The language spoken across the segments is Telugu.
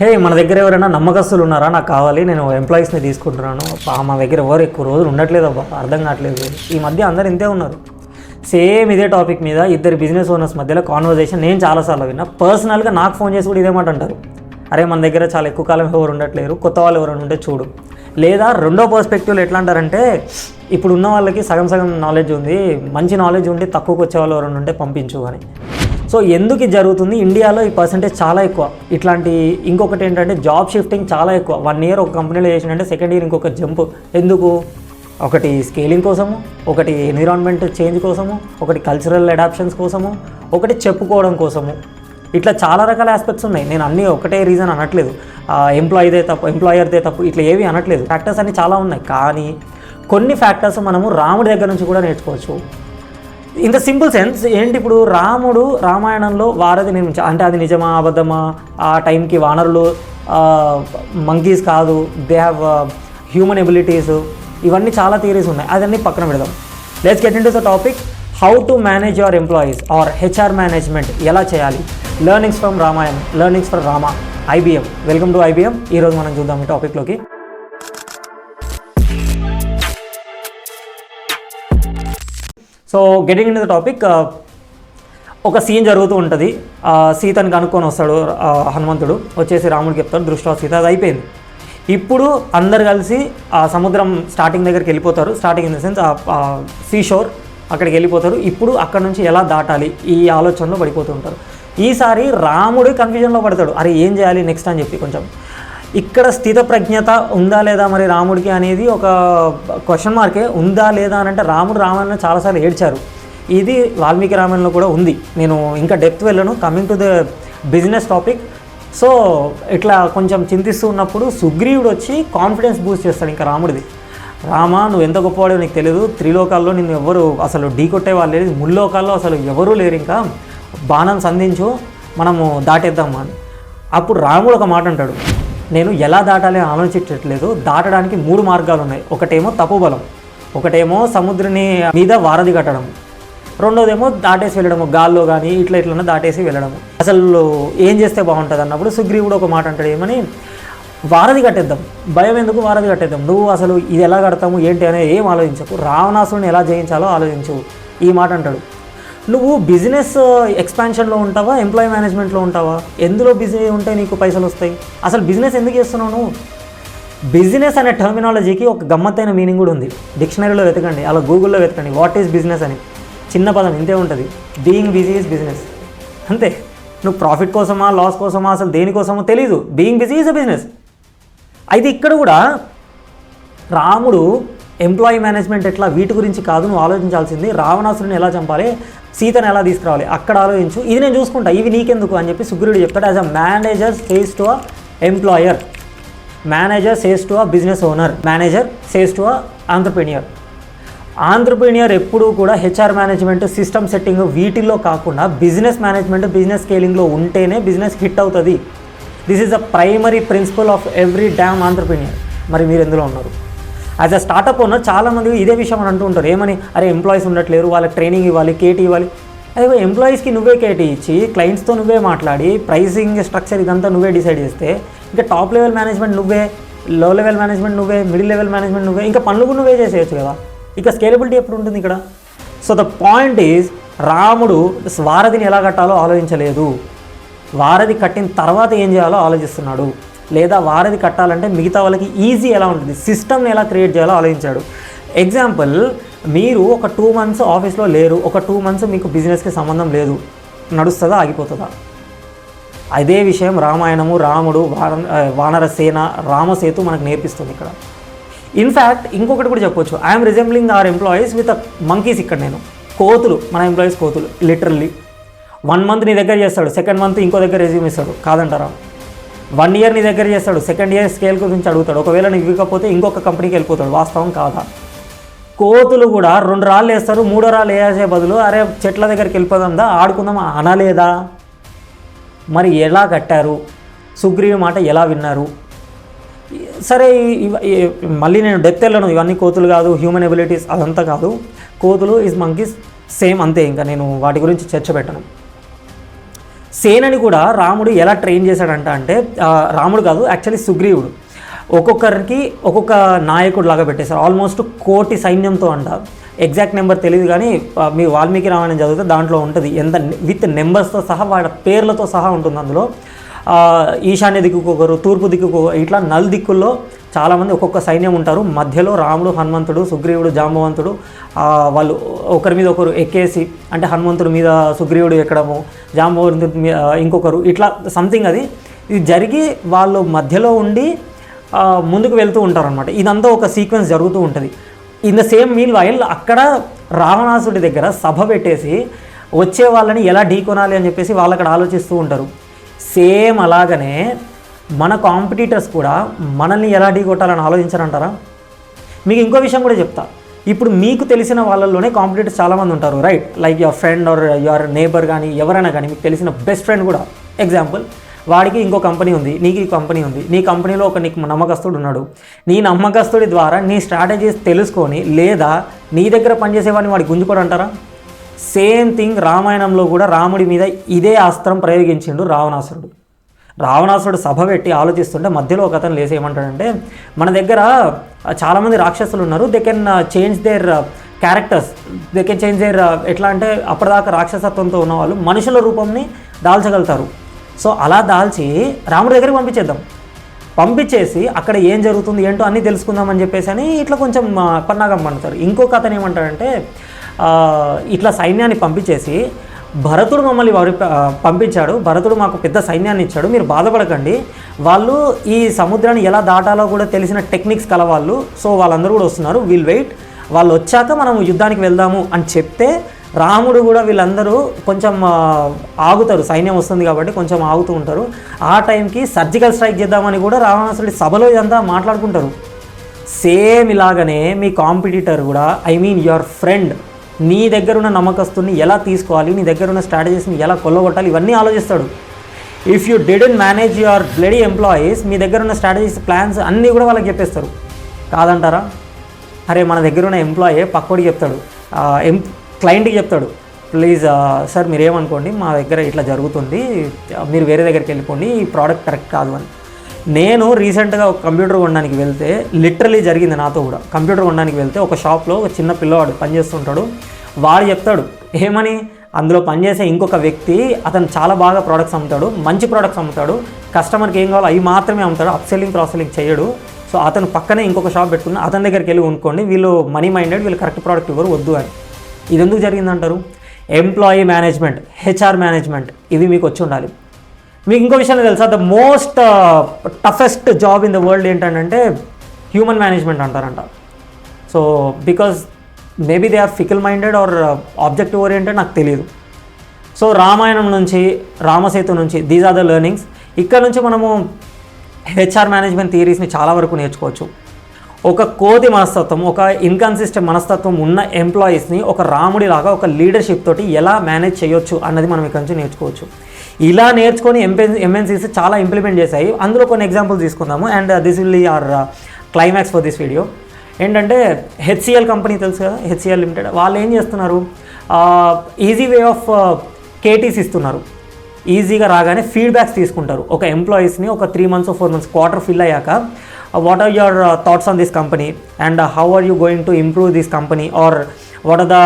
హే మన దగ్గర ఎవరైనా నమ్మకస్తులు ఉన్నారా, నాకు కావాలి, నేను ఎంప్లాయీస్ని తీసుకుంటున్నాను, మా దగ్గర ఎవరు ఎక్కువ రోజులు ఉండట్లేదు అబ్బా, అర్థం కావట్లేదు. ఈ మధ్య అందరు ఇంతే ఉన్నారు. సేమ్ ఇదే టాపిక్ మీద ఇద్దరు బిజినెస్ ఓనర్స్ మధ్యలో కాన్వర్జేషన్ నేను చాలాసార్లు విన్నా. పర్సనల్గా నాకు ఫోన్ చేసి కూడా ఇదేమాట అంటారు, అరే మన దగ్గర చాలా ఎక్కువ కాలం ఎవరు ఉండట్లేరు, కొత్త వాళ్ళు ఎవరైనా ఉంటే చూడు. లేదా రెండో పర్స్పెక్టివ్లో ఎట్లా అంటారంటే, ఇప్పుడు ఉన్న వాళ్ళకి సగం సగం నాలెడ్జ్ ఉంది, మంచి నాలెడ్జ్ ఉండి తక్కువకి వచ్చే వాళ్ళు ఎవరైనా ఉంటే పంపించు అని. సో ఎందుకు ఇది జరుగుతుంది? ఇండియాలో ఈ పర్సంటేజ్ చాలా ఎక్కువ. ఇట్లాంటి ఇంకొకటి ఏంటంటే జాబ్ షిఫ్టింగ్ చాలా ఎక్కువ. 1 year ఒక కంపెనీలో చేసినంటే సెకండ్ ఇయర్ ఇంకొక జంప్. ఎందుకు? ఒకటి స్కేలింగ్ కోసము, ఒకటి ఎన్విరాన్మెంట్ చేంజ్ కోసము, ఒకటి కల్చరల్ అడాప్షన్స్ కోసము, ఒకటి చెప్పుకోవడం కోసము. ఇట్లా చాలా రకాల ఆస్పెక్ట్స్ ఉన్నాయి. నేను అన్నీ ఒకటే రీజన్ అనట్లేదు, ఎంప్లాయీదే తప్పు, ఎంప్లాయర్దే తప్పు, ఇట్లా ఏవి అనట్లేదు. ఫ్యాక్టర్స్ అన్నీ చాలా ఉన్నాయి. కానీ కొన్ని ఫ్యాక్టర్స్ మనము రాముడి దగ్గర నుంచి కూడా నేర్చుకోవచ్చు. ఇన్ ద సింపుల్ సెన్స్ ఏంటి, ఇప్పుడు రాముడు రామాయణంలో వారధి నిర్మించాడు అంటే అది నిజమా అబద్ధమా? ఆ టైంకి వానరులు మంకీస్ కాదు, దే హ్యావ్ హ్యూమన్ ఎబిలిటీస్, ఇవన్నీ చాలా థియరీస్ ఉన్నాయి. అదన్నీ పక్కన పెడదాం. Let's get into the topic. How to manage your employees or HR management ఎలా చేయాలి? Learnings from Ramayanam, learnings from Rama, IBM. Welcome to IBM. ఈరోజు మనం చూద్దాం ఈ టాపిక్లోకి. So getting in the topic, ఒక సీన్ జరుగుతూ ఉంటుంది. సీతని కనుక్కొని వస్తాడు హనుమంతుడు, వచ్చేసి రాముడికి చెప్తాడు దృష్ట్యా సీత, అది అయిపోయింది. ఇప్పుడు అందరు కలిసి ఆ సముద్రం స్టార్టింగ్ దగ్గరికి వెళ్ళిపోతారు. Starting in the sense sea shore, అక్కడికి వెళ్ళిపోతారు. ఇప్పుడు అక్కడ నుంచి ఎలా దాటాలి ఈ ఆలోచనలో పడిపోతూ ఉంటారు. ఈసారి రాముడు కన్ఫ్యూజన్లో పడతాడు, అరే ఏం చేయాలి నెక్స్ట్ అని చెప్పి. కొంచెం ఇక్కడ స్థితప్రజ్ఞత ఉందా లేదా మరి రాముడికి అనేది ఒక క్వశ్చన్ మార్కే. ఉందా లేదా అని అంటే రాముడు రామాయణంలో చాలాసార్లు ఏడ్చారు. ఇది వాల్మీకి రామాయణంలో కూడా ఉంది. నేను ఇంకా డెప్త్ వెళ్ళను, coming to the business topic. So ఇట్లా కొంచెం చింతిస్తూ ఉన్నప్పుడు సుగ్రీవుడు వచ్చి కాన్ఫిడెన్స్ బూస్ట్ చేస్తాడు ఇంకా రాముడిది. రామా నువ్వు ఎంత గొప్పవాడో నీకు తెలియదు, త్రిలోకాల్లో నిన్ను ఎవరు అసలు ఢీ కొట్టే వాళ్ళు లేదు, ముల్లోకాల్లో అసలు ఎవరూ లేరు, ఇంకా బాణం సంధించు మనము దాటేద్దాం అని. అప్పుడు రాముడు ఒక మాట అంటాడు, నేను ఎలా దాటాలి ఆలోచించట్లేదు, దాటడానికి 3 మార్గాలు ఉన్నాయి. ఒకటేమో తపోబలం, ఒకటేమో సముద్రుని మీద వారధి కట్టడం, రెండోదేమో దాటేసి వెళ్ళడము, గాల్లో కానీ ఇట్లా దాటేసి వెళ్ళడము. అసలు ఏం చేస్తే బాగుంటుంది అన్నప్పుడు సుగ్రీవుడు ఒక మాట అంటాడు, ఏమని, వారధి కట్టేద్దాం, భయం ఎందుకు, వారధి కట్టేద్దాం, నువ్వు అసలు ఇది ఎలా కడతాము ఏంటి అనేది ఏం ఆలోచించకు, రావణాసురుని ఎలా జయించాలో ఆలోచించు, ఈ మాట అంటాడు. నువ్వు బిజినెస్ ఎక్స్పాన్షన్లో ఉంటావా, ఎంప్లాయీ మేనేజ్మెంట్లో ఉంటావా? ఎందులో బిజీ ఉంటే నీకు పైసలు వస్తాయి? అసలు బిజినెస్ ఎందుకు చేస్తున్నావు నువ్వు? బిజినెస్ అనే టర్మినాలజీకి ఒక గమ్మత్తైన మీనింగ్ కూడా ఉంది. డిక్షనరీలో వెతకండి, అలా గూగుల్లో వెతకండి, వాట్ ఈజ్ బిజినెస్ అని. చిన్న పదం ఇంతే ఉంటుంది, బీయింగ్ బిజీ ఈజ్ బిజినెస్, అంతే. నువ్వు ప్రాఫిట్ కోసమా లాస్ కోసమా అసలు దేనికోసమో తెలీదు, being busy is a business. అయితే ఇక్కడ కూడా రాముడు ఎంప్లాయీ మేనేజ్మెంట్ ఎట్లా, వీటి గురించి కాదు నువ్వు ఆలోచించాల్సింది, రావణాసురుని ఎలా చంపాలి, సీతను ఎలా తీసుకురావాలి అక్కడ ఆలోచించు, ఇది నేను చూసుకుంటా, ఇవి నీకెందుకు అని చెప్పి సుగ్రీవుడు చెప్తాడు. As a manager says to a employer, manager says to a business owner, manager says to a entrepreneur. Entrepreneur ఎప్పుడూ కూడా హెచ్ఆర్ మేనేజ్మెంట్, సిస్టమ్ సెట్టింగ్ వీటిల్లో కాకుండా బిజినెస్ మేనేజ్మెంట్, బిజినెస్ స్కేలింగ్లో ఉంటేనే బిజినెస్ హిట్ అవుతుంది. This is the primary principle of every damn entrepreneur. మరి మీరు ఎందులో ఉన్నారు? యాజ్ అ స్టార్టప్ ఓనర్ చాలామంది ఇదే విషయం అని అంటూ ఉంటారు, ఏమని, అరే ఎంప్లాయీస్ ఉండట్లేరు, వాళ్ళకి ట్రైనింగ్ ఇవ్వాలి, కేటీ ఇవ్వాలి. అదే ఎంప్లాయీస్కి నువ్వే కేటీ ఇచ్చి క్లయింట్స్తో నువ్వే మాట్లాడి ప్రైసింగ్ స్ట్రక్చర్ ఇదంతా నువ్వే డిసైడ్ చేస్తే, ఇంకా టాప్ లెవెల్ మేనేజ్మెంట్ నువ్వే, లో లెవెల్ మేనేజ్మెంట్ నువ్వే, మిడిల్ లెవెల్ మేనేజ్మెంట్ నువ్వే, ఇంకా పనులు కూడా నువ్వే చేసేయచ్చు కదా. ఇక స్కేలబిలిటీ ఎప్పుడు ఉంటుంది ఇక్కడ? సో ద పాయింట్ ఈజ్, రాముడు వారధిని ఎలా కట్టాలో ఆలోచించలేదు, వారధి కట్టిన తర్వాత ఏం చేయాలో ఆలోచిస్తున్నాడు. లేదా వారధి కట్టాలంటే మిగతా వాళ్ళకి ఈజీ ఎలా ఉంటుంది, సిస్టమ్ని ఎలా క్రియేట్ చేయాలో ఆలోచించాడు. ఎగ్జాంపుల్, మీరు ఒక 2 months ఆఫీస్లో లేరు, ఒక 2 months మీకు బిజినెస్కి సంబంధం లేదు, నడుస్తుందా ఆగిపోతుందా? అదే విషయం రామాయణము, రాముడు, వానరసేన, రామసేతు మనకు నేర్పిస్తుంది ఇక్కడ. ఇన్ఫ్యాక్ట్ ఇంకొకటి కూడా చెప్పొచ్చు, I'm resembling our employees with monkeys. ఇక్కడ నేను కోతులు, మన ఎంప్లాయీస్ కోతులు లిటరల్లీ. 1 month నీ దగ్గర చేస్తాడు, సెకండ్ మంత్ ఇంకో దగ్గర రెజ్యూమ్ ఇస్తాడు, కాదంటారా? 1 year నీ దగ్గర చేస్తాడు, సెకండ్ ఇయర్ స్కేల్ గురించి అడుగుతాడు, ఒకవేళ నీకు ఇవ్వకపోతే ఇంకొక కంపెనీకి వెళ్ళిపోతాడు. వాస్తవం కాదా? కోతులు కూడా 2 రాళ్ళు వేస్తారు, 3వ రాళ్ళు వేసే బదులు అరే చెట్ల దగ్గరికి వెళ్ళిపోదాందా, ఆడుకుందాం అనలేదా? మరి ఎలా కట్టారు? సుగ్రీవి మాట ఎలా విన్నారు? సరే మళ్ళీ నేను డెప్త్ వెళ్ళను, ఇవన్నీ కోతులు కాదు, హ్యూమన్ ఎబిలిటీస్ అదంతా కాదు, కోతులు ఈజ్ మంకీస్ సేమ్ అంతే, ఇంకా నేను వాటి గురించి చర్చ పెట్టను. సేనని కూడా రాముడు ఎలా ట్రైన్ చేశాడంట అంటే రాముడు కాదు యాక్చువల్లీ సుగ్రీవుడు ఒక్కొక్కరికి ఒక్కొక్క నాయకుడు లాగా పెట్టేశారు. ఆల్మోస్ట్ 1,000,000 సైన్యంతో అంట. ఎగ్జాక్ట్ నెంబర్ తెలియదు కానీ మీ వాల్మీకి రామాయణం చదివితే దాంట్లో ఉంటుంది ఎంత విత్ నెంబర్స్తో సహా వాళ్ళ పేర్లతో సహా ఉంటుంది అందులో. ఈశాన్య దిక్కుకొకరు, తూర్పు దిక్కుకొకరు, ఇట్లా దిక్కుల్లో చాలామంది ఒక్కొక్క సైన్యం ఉంటారు. మధ్యలో రాముడు, హనుమంతుడు, సుగ్రీవుడు, జాంబవంతుడు వాళ్ళు ఒకరి మీద ఒకరు ఎక్కేసి, అంటే హనుమంతుడి మీద సుగ్రీవుడు ఎక్కడము, జాంబవంతుడి మీద ఇంకొకరు, ఇట్లా సంథింగ్ ఇది జరిగి వాళ్ళు మధ్యలో ఉండి ముందుకు వెళ్తూ ఉంటారనమాట. ఇదంతా ఒక సీక్వెన్స్ జరుగుతూ ఉంటుంది. In the same meal while అక్కడ రావణాసుడి దగ్గర సభ పెట్టేసి వచ్చే వాళ్ళని ఎలా ఢీకొనాలి అని చెప్పేసి వాళ్ళు అక్కడ ఆలోచిస్తూ ఉంటారు. సేమ్ అలాగనే మన కాంపిటీటర్స్ కూడా మనల్ని ఎలా ఢీకొట్టాలని ఆలోచించారంటారా? మీకు ఇంకో విషయం కూడా చెప్తా. ఇప్పుడు మీకు తెలిసిన వాళ్ళలోనే కాంపిటీటర్స్ చాలామంది ఉంటారు, right? Like your friend or your neighbour కానీ ఎవరైనా కానీ మీకు తెలిసిన బెస్ట్ ఫ్రెండ్ కూడా. ఎగ్జాంపుల్, వాడికి ఇంకో కంపెనీ ఉంది, నీకు ఈ కంపెనీ ఉంది. నీ కంపెనీలో నీకు నమ్మకస్తుడు ఉన్నాడు. నీ నమ్మకస్తుడి ద్వారా నీ స్ట్రాటజీస్ తెలుసుకొని లేదా నీ దగ్గర పనిచేసేవాడిని వాడికి గుంజుకోడు అంటారా? సేమ్ థింగ్ రామాయణంలో కూడా రాముడి మీద ఇదే అస్త్రం ప్రయోగించిండు రావణాసురుడు. రావణాసురుడు సభ పెట్టి ఆలోచిస్తుంటే మధ్యలో ఒక అతను లేసి ఏమంటాడంటే, మన దగ్గర చాలామంది రాక్షసులు ఉన్నారు, they can change their characters, they can change their ఎట్లా అంటే అప్పటిదాకా రాక్షసత్వంతో ఉన్నవాళ్ళు మనుషుల రూపంని దాల్చగలుగుతారు. సో అలా దాల్చి రాముడి దగ్గరికి పంపించేసి అక్కడ ఏం జరుగుతుంది ఏంటో అన్నీ తెలుసుకుందామని చెప్పేసి అని ఇట్లా కొంచెం పన్నాగం పండుతారు. ఇంకొక అతను ఏమంటాడంటే, ఇట్లా సైన్యాన్ని పంపించేసి భరతుడు మమ్మల్ని పంపించాడు, భరతుడు మాకు పెద్ద సైన్యాన్ని ఇచ్చాడు, మీరు బాధపడకండి, వాళ్ళు ఈ సముద్రాన్ని ఎలా దాటాలో కూడా తెలిసిన టెక్నిక్స్ కలవాళ్ళు, సో వాళ్ళందరూ కూడా వస్తున్నారు, వీల్ వెయిట్, వాళ్ళు వచ్చాక మనం యుద్ధానికి వెళ్దాము అని చెప్తే రాముడు కూడా వీళ్ళందరూ కొంచెం ఆగుతారు, సైన్యం వస్తుంది కాబట్టి కొంచెం ఆగుతూ ఉంటారు. ఆ టైంకి సర్జికల్ స్ట్రైక్ చేద్దామని కూడా రావణాసుడి సభలో ఇదంతా మాట్లాడుకుంటారు. సేమ్ ఇలాగనే మీ కాంపిటీటర్ కూడా, ఐ మీన్ యువర్ ఫ్రెండ్, నీ దగ్గర ఉన్న నమ్మకస్తుని ఎలా తీసుకోవాలి, నీ దగ్గర ఉన్న స్ట్రాటజీస్ని ఎలా కొల్లగొట్టాలి, ఇవన్నీ ఆలోచిస్తాడు. If you didn't manage your bloody employees, మీ దగ్గర ఉన్న స్ట్రాటజీస్ ప్లాన్స్ అన్నీ కూడా వాళ్ళకి చెప్పేస్తారు. కాదంటారా? అరే మన దగ్గర ఉన్న ఎంప్లాయీ పక్కోడికి చెప్తాడు, క్లయింట్కి చెప్తాడు, ప్లీజ్ సార్ మీరేమనుకోండి, మా దగ్గర ఇట్లా జరుగుతుంది, మీరు వేరే దగ్గరికి వెళ్ళిపోండి, ఈ ప్రోడక్ట్ కరెక్ట్ కాదు అని. నేను రీసెంట్గా ఒక కంప్యూటర్ కొనడానికి వెళ్తే, లిటరలీ జరిగింది నాతో కూడా. కంప్యూటర్ కొనడానికి వెళ్తే ఒక షాప్లో ఒక చిన్న పిల్లవాడు పనిచేస్తుంటాడు. వాడు చెప్తాడు ఏమని, అందులో పనిచేసే ఇంకొక వ్యక్తి అతను చాలా బాగా ప్రోడక్ట్స్ అమ్ముతాడు, మంచి ప్రోడక్ట్స్ అమ్ముతాడు, కస్టమర్కి ఏం కావాలో అవి మాత్రమే అమ్ముతాడు, అప్సెల్లింగ్ క్రాస్-సెల్లింగ్ చేయడు. సో అతను పక్కనే ఇంకొక షాప్ పెట్టుకుని అతని దగ్గరికి వెళ్ళి కొనుక్కోండి, వీళ్ళు మనీ మైండెడ్, వీళ్ళు కరెక్ట్ ప్రోడక్ట్ ఇవ్వరు, వద్దు అని. ఇది ఎందుకు జరిగిందంటారు? ఎంప్లాయీ మేనేజ్మెంట్, హెచ్ఆర్ మేనేజ్మెంట్, ఇవి మీకు వచ్చి ఉండాలి. మీకు ఇంకో విషయం తెలుసా, the most toughest job in the world ఏంటంటే హ్యూమన్ మేనేజ్మెంట్ అంటారంట. So because maybe they are fickle minded or objective oriented, నాకు తెలియదు. సో రామాయణం నుంచి, రామసేతు నుంచి, దీస్ ఆర్ ద లెర్నింగ్స్. ఇక్కడ నుంచి మనము హెచ్ఆర్ మేనేజ్మెంట్ థియరీస్ని చాలా వరకు నేర్చుకోవచ్చు. ఒక కోతి మనస్తత్వం, ఒక ఇన్కన్సిస్టెంట్ మనస్తత్వం ఉన్న ఎంప్లాయీస్ని ఒక రాముడిలాగా ఒక లీడర్షిప్ తోటి ఎలా మేనేజ్ చేయొచ్చు అన్నది మనం ఇక్కడ నుంచి నేర్చుకోవచ్చు. ఇలా నేర్చుకొని ఎంఎన్సీస్ చాలా ఇంప్లిమెంట్ చేశాయి. అందులో కొన్ని ఎగ్జాంపుల్స్ తీసుకుందాము. And this will be our climax for this video. ఏంటంటే హెచ్సిఎల్ కంపెనీ తెలుసు కదా, హెచ్సిఎల్ లిమిటెడ్, వాళ్ళు ఏం చేస్తున్నారు, ఈజీ వే ఆఫ్ కేటీస్ ఇస్తున్నారు. ఈజీగా రాగానే ఫీడ్బ్యాక్స్ తీసుకుంటారు ఒక ఎంప్లాయీస్ని. ఒక 3 months 4 months క్వార్టర్ ఫిల్ అయ్యాక, what are your thoughts on this company and how are you going to improve this company or what are the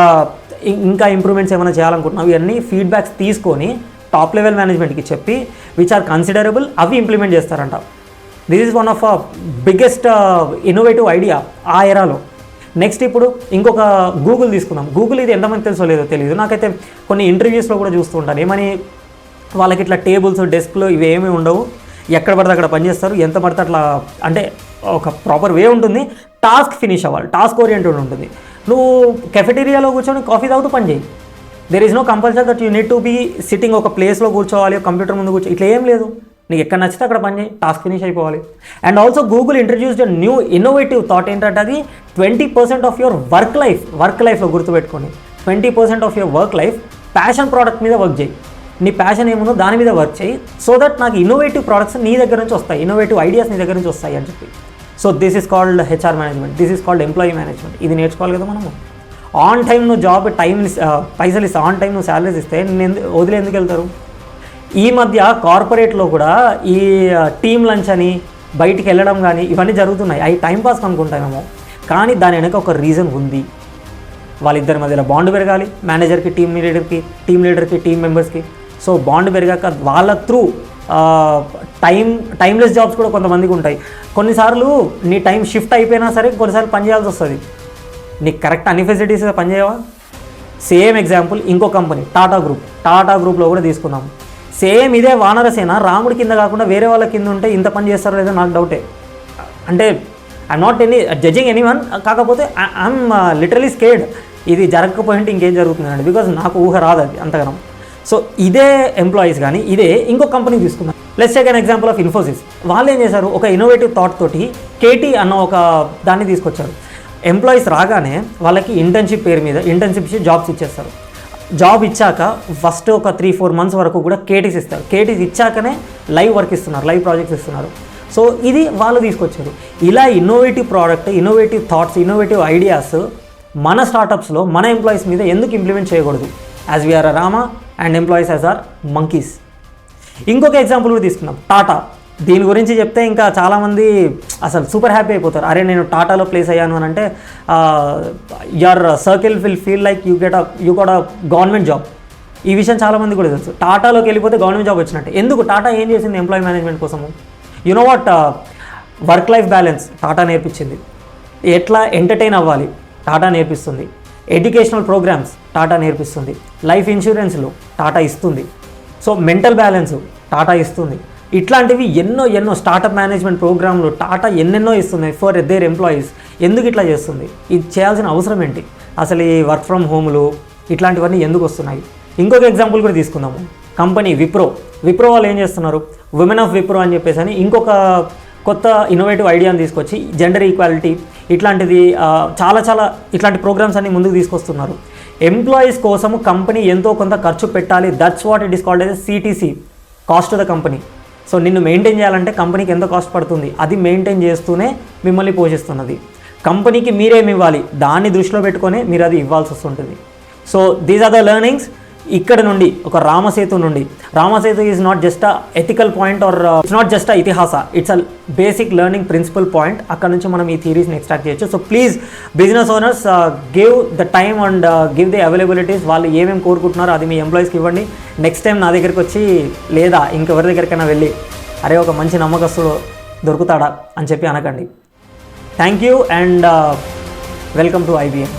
ఇంకా ఇంప్రూవ్మెంట్స్ ఏమైనా చేయాలనుకుంటున్నావు, ఇవన్నీ ఫీడ్బ్యాక్స్ తీసుకొని టాప్ లెవెల్ మేనేజ్మెంట్కి చెప్పి విచ్ ఆర్ కన్సిడరబుల్, అవి ఇంప్లిమెంట్ చేస్తారంట. This is one of biggest innovative idea ఆ ఎరాలో. నెక్స్ట్ ఇప్పుడు ఇంకొక గూగుల్ తీసుకుందాం. గూగుల్ ఇది ఎంతమంది తెలుసో లేదో తెలియదు, నాకైతే కొన్ని ఇంటర్వ్యూస్లో కూడా చూస్తూ ఉంటాను. ఏమని, వాళ్ళకి ఇట్లా టేబుల్స్, డెస్క్లు ఇవి ఏమీ ఉండవు, ఎక్కడ పడితే అక్కడ పనిచేస్తారు, ఎంత పడితే అట్లా, అంటే ఒక ప్రాపర్ వే ఉంటుంది, టాస్క్ ఫినిష్ అవ్వాలి, టాస్క్ ఓరియంటెడ్ ఉంటుంది. నువ్వు కెఫెటీరియాలో కూర్చొని కాఫీ తాగుతూ పని చేయి, there is no compulsory that you need to be sitting ఒక ప్లేస్లో కూర్చోవాలి, కంప్యూటర్ ముందు కూర్చో, ఇట్లా ఏం లేదు. నీకు ఎక్కడ నచ్చితే అక్కడ పని చేయి, టాస్క్ ఫినిష్ అయిపోవాలి. And also Google introduced new innovative thought ఏంటంటే, అది 20% ఆఫ్ యువర్ వర్క్ లైఫ్లో గుర్తుపెట్టుకోండి. 20% of your work life passion product మీద వర్క్ చేయి. నీ ప్యాషన్ ఏముందో దాని మీద వర్క్ చేయి, సో దట్ నాకు ఇన్నోవేటివ్ ప్రోడక్ట్స్ నీ దగ్గర నుంచి వస్తాయి, ఇన్నోవేటివ్ ఐడియాస్ నీ దగ్గర నుంచి వస్తాయి అని చెప్పి. So this is called HR management, this is called employee management. ఇది నేర్చుకోవాలి కదా మనము. ఆన్ టైం నువ్వు జాబ్ పైసలు ఇస్తే, ఆన్ టైం నువ్వు శాలరీస్ ఇస్తే నేను వదిలే ఎందుకు వెళ్తారు? ఈ మధ్య కార్పొరేట్లో కూడా ఈ టీమ్ లంచ్ అని బయటికి వెళ్ళడం కానీ ఇవన్నీ జరుగుతున్నాయి. అవి టైంపాస్ అనుకుంటామేమో, కానీ దాని వెనక ఒక రీజన్ ఉంది. వాళ్ళిద్దరి మధ్యలో బాండ్ పెరగాలి, మేనేజర్కి టీమ్ లీడర్కి టీమ్ మెంబర్స్కి. సో బాండ్ పెరిగాక వాళ్ళ త్రూ టైమ్లెస్ జాబ్స్ కూడా కొంతమందికి ఉంటాయి. కొన్నిసార్లు నీ టైం షిఫ్ట్ అయిపోయినా సరే కొన్నిసార్లు పని చేయాల్సి వస్తుంది. నీకు కరెక్ట్ అన్ని ఫెసిలిటీస్ పని చేయవా? సేమ్ ఎగ్జాంపుల్ ఇంకో కంపెనీ టాటా గ్రూప్లో కూడా తీసుకున్నాము. సేమ్ ఇదే వానరసేన రాముడి కింద కాకుండా వేరే వాళ్ళ కింద ఉంటే ఇంత పని చేస్తారో లేదో నాకు డౌటే. అంటే ఐఎమ్ నాట్ జడ్జింగ్ ఎనీవన్, కాకపోతే ఐఎమ్ లిటరలీ స్కేర్డ్ ఇది జరగకపోయింటే ఇంకేం జరుగుతుందండి, బికాజ్ నాకు ఊహ రాదు అది అంతగానం. సో ఇదే ఎంప్లాయీస్ కానీ ఇదే ఇంకో కంపెనీ తీసుకున్నారు. Let's take an example of Infosys. వాళ్ళు ఏం చేశారు, ఒక ఇన్నోవేటివ్ థాట్ తోటి కేటీ అన్న ఒక దాన్ని తీసుకొచ్చారు. ఎంప్లాయీస్ రాగానే వాళ్ళకి ఇంటర్న్షిప్ పేరు మీద ఇంటర్న్షిప్ జాబ్స్ ఇచ్చేస్తారు. జాబ్ ఇచ్చాక ఫస్ట్ ఒక 3-4 months వరకు కూడా కేటీస్ ఇస్తారు. కేటీస్ ఇచ్చాకనే లైవ్ వర్క్ ఇస్తున్నారు, లైవ్ ప్రాజెక్ట్స్ ఇస్తున్నారు. సో ఇది వాళ్ళు తీసుకొచ్చారు. ఇలా innovative product, innovative thoughts, innovative ideas మన స్టార్టప్స్లో మన ఎంప్లాయీస్ మీద ఎందుకు ఇంప్లిమెంట్ చేయకూడదు? As we are Rama and employees as are monkeys. ఇంకొక ఎగ్జాంపుల్ కూడా తీసుకున్నాం, టాటా. దీని గురించి చెప్తే ఇంకా చాలామంది అసలు సూపర్ హ్యాపీ అయిపోతారు. అరే నేను టాటాలో ప్లేస్ అయ్యాను అని అంటే your circle will feel like you got a government job. ఈ విషయం చాలామంది కూడా తెలుసు. టాటాలోకి వెళ్ళిపోతే గవర్నమెంట్ జాబ్ వచ్చినట్టే. ఎందుకు? టాటా ఏం చేసింది ఎంప్లాయీ మేనేజ్మెంట్ కోసము? You know what, work life balance Tata నేర్పించింది. ఎట్లా ఎంటర్టైన్ అవ్వాలి టాటా నేర్పిస్తుంది. ఎడ్యుకేషనల్ ప్రోగ్రామ్స్ టాటా నేర్పిస్తుంది. లైఫ్ ఇన్సూరెన్స్లు టాటా ఇస్తుంది. సో మెంటల్ బ్యాలెన్స్ టాటా ఇస్తుంది. ఇట్లాంటివి ఎన్నో స్టార్టప్ మేనేజ్మెంట్ ప్రోగ్రాంలు టాటా ఎన్నెన్నో ఇస్తున్నాయి ఫర్ దేర్ ఎంప్లాయీస్. ఎందుకు ఇట్లా చేస్తుంది? ఇది చేయాల్సిన అవసరం ఏంటి? అసలు ఈ వర్క్ ఫ్రమ్ హోమ్లు ఇట్లాంటివన్నీ ఎందుకు వస్తున్నాయి? ఇంకొక ఎగ్జాంపుల్ కూడా తీసుకుందాము. కంపెనీ విప్రో వాళ్ళు ఏం చేస్తున్నారు, విమెన్ ఆఫ్ విప్రో అని చెప్పేసి అని ఇంకొక కొత్త ఇన్నోవేటివ్ ఐడియాని తీసుకొచ్చి జెండర్ ఈక్వాలిటీ ఇట్లాంటిది చాలా ఇట్లాంటి ప్రోగ్రామ్స్ అన్ని ముందుకు తీసుకొస్తున్నారు. ఎంప్లాయీస్ కోసము కంపెనీ ఎంతో కొంత ఖర్చు పెట్టాలి. That's what it is called as CTC, cost to the company. So నిన్ను మెయింటైన్ చేయాలంటే కంపెనీకి ఎంత కాస్ట్ పడుతుంది, అది మెయింటైన్ చేస్తూనే మిమ్మల్ని పోషిస్తున్నది. కంపెనీకి మీరేమి ఇవ్వాలి దాన్ని దృష్టిలో పెట్టుకొని మీరు అది ఇవ్వాల్సి వస్తుంటుంది. So these are the learnings. ఇక్కడ నుండి ఒక Ramsetu is not just a ethical point or it's not just a itihasa, it's a basic learning principle point. అక్కడ నుంచి మనం ఈ థియరీస్ని ఎక్స్ట్రాక్ట్ చేయొచ్చు. So please business owners give the time and give the availabilities. వాళ్ళు ఏమేమి కోరుకుంటున్నారో అది మీ ఎంప్లాయీస్కి ఇవ్వండి. నెక్స్ట్ టైం నా దగ్గరికి వచ్చి లేదా ఇంకెవరి దగ్గరికైనా వెళ్ళి అరే ఒక మంచి నమ్మకస్తుడు దొరుకుతాడా అని చెప్పి అనకండి. Thank you and welcome to IBM.